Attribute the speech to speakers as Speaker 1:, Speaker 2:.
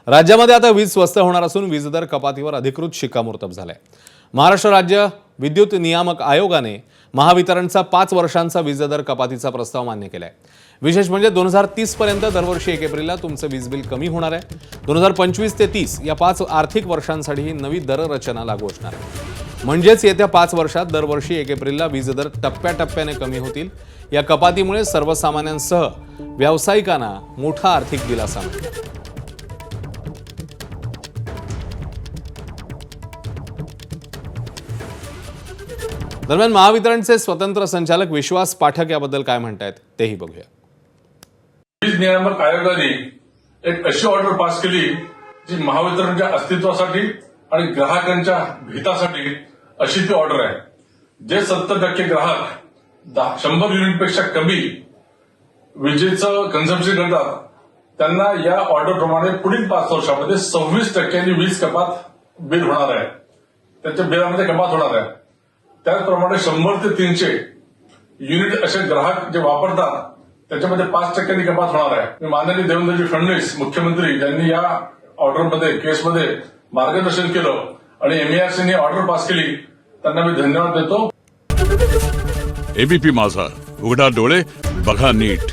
Speaker 1: राज्यामध्ये आता वीज स्वस्त होणार असून वीज दर कपातीवर अधिकृत शिक्कामोर्तब झालाय। महाराष्ट्र राज्य विद्युत नियामक आयोगाने महावितरणचा 5 वर्षांचा वीज दर कपातीचा प्रस्ताव मान्य केलाय। विशेष म्हणजे 2030 पर्यंत दरवर्षी 1 एप्रिलला तुमचं वीज बिल कमी होणार आहे। 2025 ते 30 या 5 आर्थिक वर्षांसाठी ही नवी दर रचना लागू असणार आहे। म्हणजेच येत्या 5 वर्षात दरवर्षी 1 एप्रिलला वीज दर टप्प्याटप्प्याने कमी होतील। या कपातीमुळे सर्वसामान्यांसह व्यावसायिकांना मोठा आर्थिक दिलासा मिळेल। दरम्यान महावितरणचे स्वतंत्र संचालक विश्वास पाठक याबद्दल काय म्हणतायत तेही बघूया।
Speaker 2: वीज नियामक आयोगाने एक अशी ऑर्डर पास केली जी महावितरणच्या अस्तित्वासाठी आणि ग्राहकांच्या हितासाठी अशी ती ऑर्डर आहे। जे 70% ग्राहक 100 युनिटपेक्षा कमी विजेचं कन्झम्पशन करतात त्यांना या ऑर्डर प्रमाणे पुढील 5 वर्षामध्ये 26% वीज कपात बिल होणार आहे, त्यांच्या बिलामध्ये कपात होणार आहे। त्याचप्रमाणे 100 ते 300 युनिट असे ग्राहक जे वापरतात त्याच्यामध्ये 5% कपात होणार आहे। मी माननीय देवेंद्रजी फडणवीस मुख्यमंत्री यांनी या ऑर्डरमध्ये केसमध्ये मार्गदर्शन केलं आणि MERCने ऑर्डर पास केली, त्यांना मी धन्यवाद देतो।
Speaker 3: एबीपी माझा, उघडा डोळे बघा नीट।